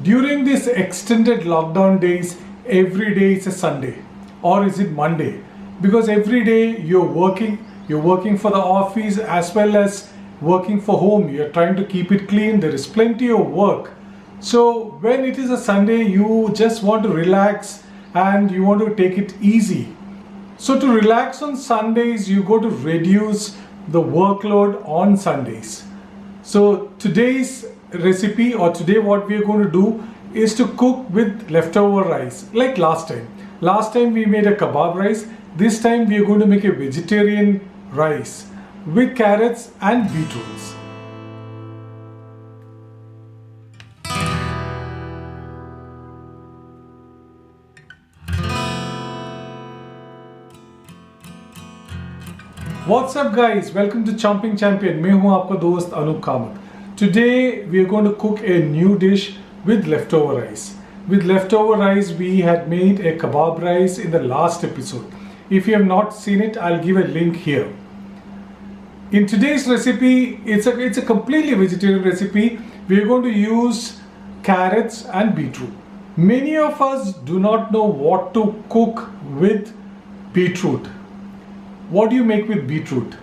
During this extended lockdown days, every day is a Sunday or is it Monday? Because every day you're working for the office as well as working for home. You're trying to keep it clean. There is plenty of work. So when it is a Sunday, you just want to relax and you want to take it easy. So to relax on Sundays, you go to reduce the workload on Sundays. So today's recipe, or today what we are going to do, is to cook with leftover rice like last time. Last time we made a kebab rice. This time we are going to make a vegetarian rice with carrots and beetroots. What's up guys, welcome to Chomping Champion. मैं हूं आपका दोस्त Anoop Kamat. Today we are going to cook a new dish with leftover rice. With leftover rice we had made a kebab rice in the last episode. If you have not seen it, I'll give a link here. In today's recipe, it's a completely vegetarian recipe. We are going to use carrots and beetroot. Many of us do not know what to cook with beetroot. What do you make with beetroot?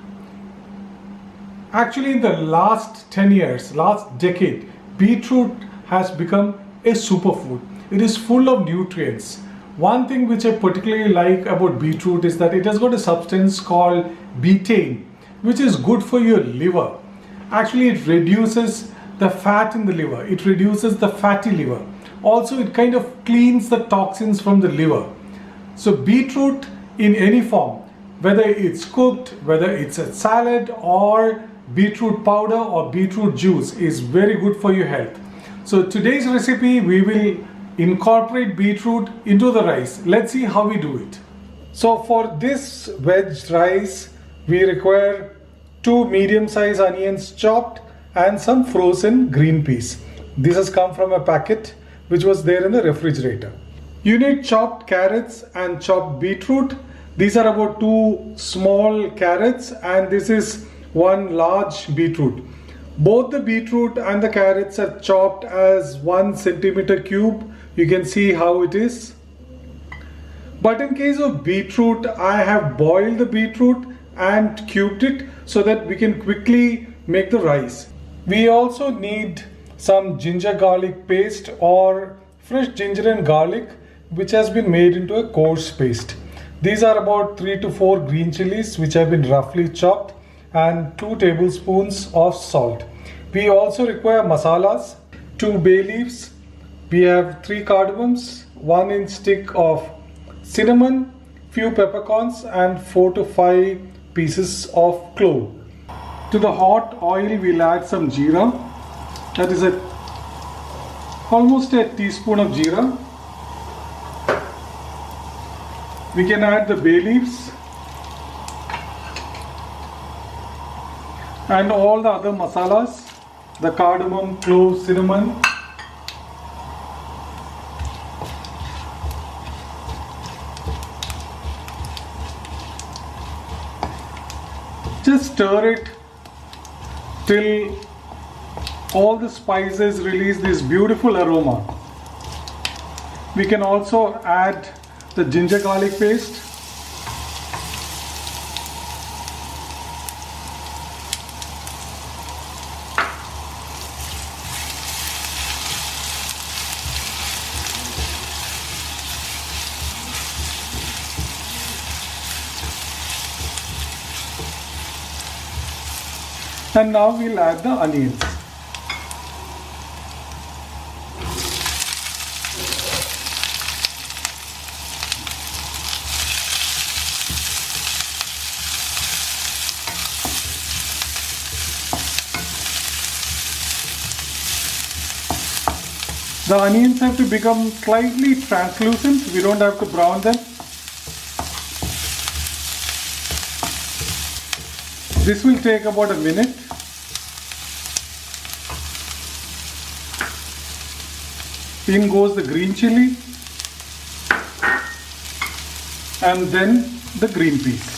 Actually, in the last 10 years, last decade, beetroot has become a superfood. It is full of nutrients. One thing which I particularly like about beetroot is that it has got a substance called betaine, which is good for your liver. Actually, it reduces the fat in the liver. It reduces the fatty liver. Also, it kind of cleans the toxins from the liver. So beetroot in any form, whether it's cooked, whether it's a salad or beetroot powder or beetroot juice, is very good for your health. So today's recipe, we will incorporate beetroot into the rice. Let's see how we do it. So for this veg rice, we require 2 medium-sized onions chopped and some frozen green peas. This has come from a packet which was there in the refrigerator. You need chopped carrots and chopped beetroot. These are about 2 small carrots and this is 1 large beetroot. Both the beetroot and the carrots are chopped as 1 centimeter cube. You can see how it is. But in case of beetroot, I have boiled the beetroot and cubed it so that we can quickly make the rice. We also need some ginger garlic paste or fresh ginger and garlic which has been made into a coarse paste. These are about 3 to 4 green chilies which have been roughly chopped and 2 tablespoons of salt. We also require masalas, 2 bay leaves. We have 3 cardamoms, 1 inch stick of cinnamon, few peppercorns and 4 to 5 pieces of clove. To the hot oil we'll add some jeera. That is almost a teaspoon of jeera. We can add the bay leaves and all the other masalas, the cardamom, clove, cinnamon. Just stir it till all the spices release this beautiful aroma. We can also add the ginger garlic paste. And now we'll add the onions. The onions have to become slightly translucent. We don't have to brown them. This will take about a minute. In goes the green chili and then the green peas.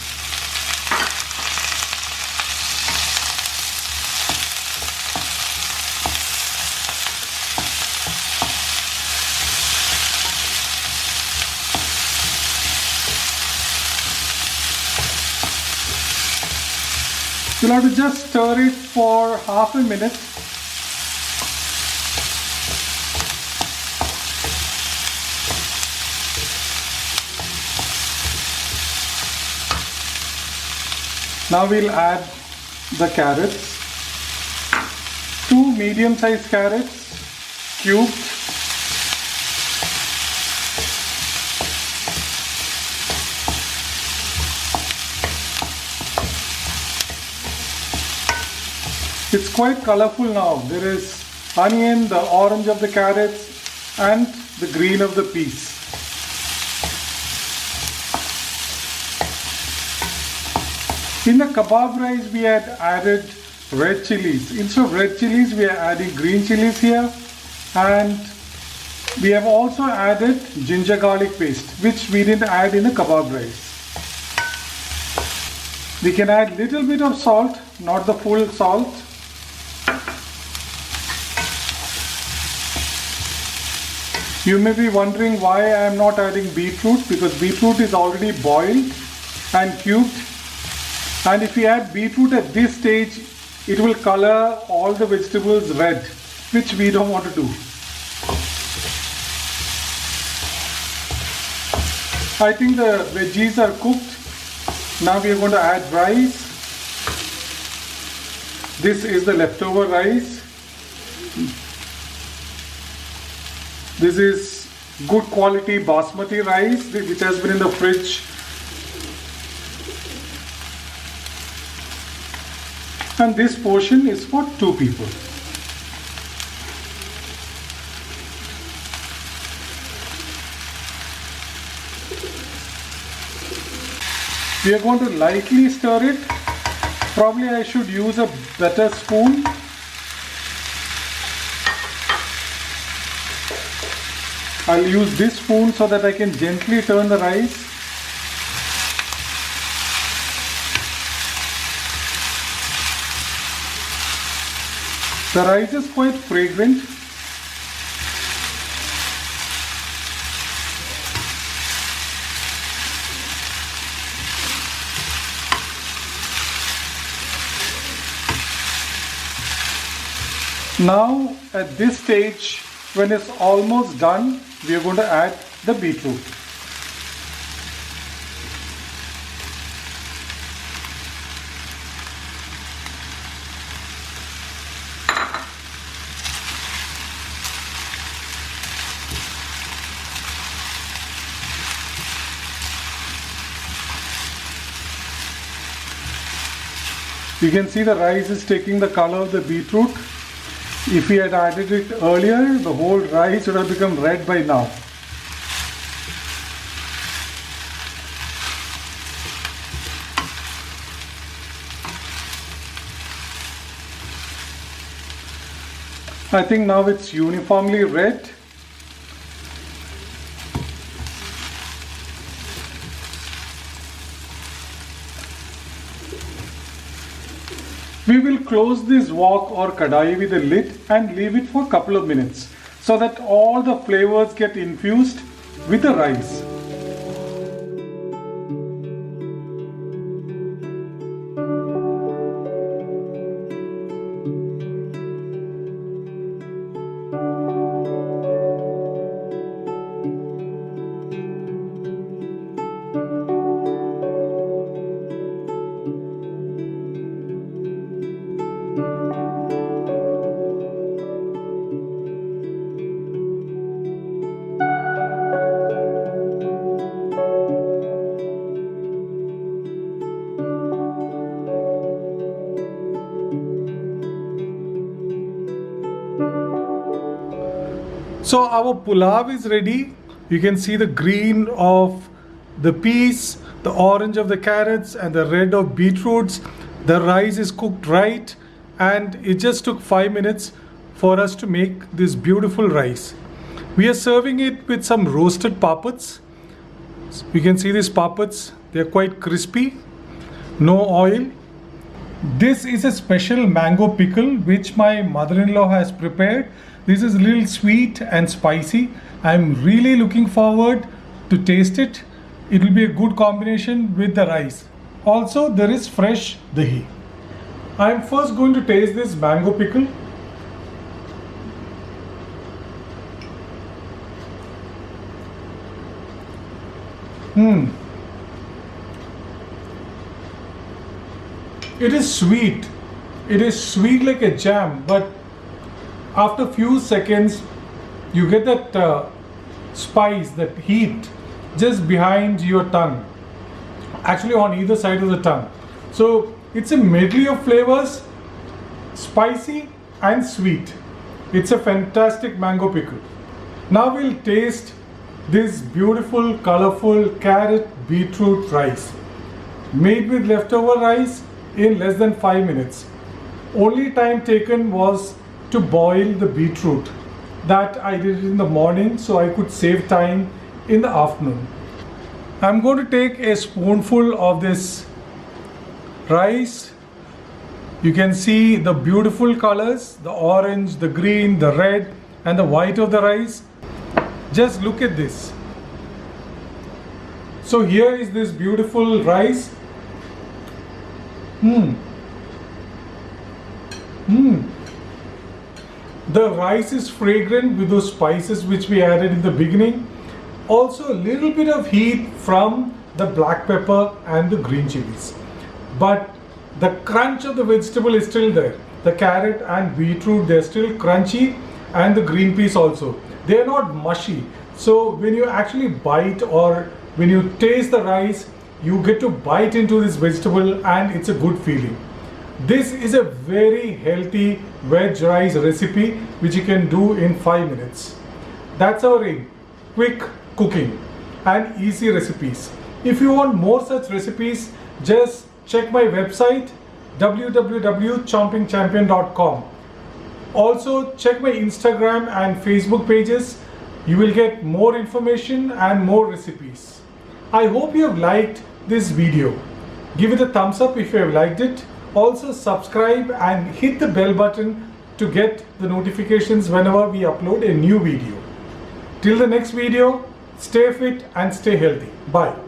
You'll have to just stir it for half a minute. Now we'll add the carrots. 2 medium-sized carrots, cubed. It's quite colorful now. There is onion, the orange of the carrots, and the green of the peas. In the kebab rice, we had added red chilies. Instead of red chilies, we are adding green chilies here, and we have also added ginger garlic paste, which we didn't add in the kebab rice. We can add little bit of salt, not the full salt. You may be wondering why I am not adding beetroot, because beetroot is already boiled and cubed. And if we add beetroot at this stage, it will color all the vegetables red, which we don't want to do. I think the veggies are cooked. Now we are going to add rice. This is the leftover rice. This is good quality basmati rice which has been in the fridge. And this portion is for 2 people. We are going to lightly stir it. Probably I should use a better spoon. I'll use this spoon so that I can gently turn the rice. The rice is quite fragrant. Now at this stage, when it's almost done, we are going to add the beetroot. You can see the rice is taking the color of the beetroot. If we had added it earlier, the whole rice would have become red by now. I think now it's uniformly red. We will close this wok or kadai with a lid and leave it for a couple of minutes so that all the flavors get infused with the rice. So our pulav is ready. You can see the green of the peas, the orange of the carrots, and the red of beetroots. The rice is cooked right, and it just took 5 minutes for us to make this beautiful rice. We are serving it with some roasted papats. You can see these papats, they are quite crispy, no oil. This is a special mango pickle which my mother-in-law has prepared. This is a little sweet and spicy. I'm really looking forward to taste it. It will be a good combination with the rice. Also, there is fresh dahi. I'm first going to taste this mango pickle. It is sweet. It is sweet like a jam, but after few seconds you get that spice, that heat just behind your tongue, actually on either side of the tongue. So it's a medley of flavors, spicy and sweet. It's a fantastic mango pickle. Now we'll taste this beautiful colorful carrot beetroot rice, made with leftover rice in less than 5 minutes. Only time taken was to boil the beetroot. That I did it in the morning so I could save time in the afternoon. I'm going to take a spoonful of this rice. You can see the beautiful colors, the orange, the green, the red and the white of the rice. Just look at this. So here is this beautiful rice. The rice is fragrant with those spices which we added in the beginning. Also a little bit of heat from the black pepper and the green chilies. But the crunch of the vegetable is still there. The carrot and beetroot, they're still crunchy, and the green peas also. They're not mushy. So when you actually bite or when you taste the rice, you get to bite into this vegetable and it's a good feeling. This is a very healthy veg rice recipe which you can do in 5 minutes. That's our aim. Quick cooking and easy recipes. If you want more such recipes, just check my website www.chompingchampion.com. Also check my Instagram and Facebook pages. You will get more information and more recipes. I hope you have liked this video. Give it a thumbs up if you have liked it. Also subscribe and hit the bell button to get the notifications whenever we upload a new video. Till the next video, stay fit and stay healthy. Bye.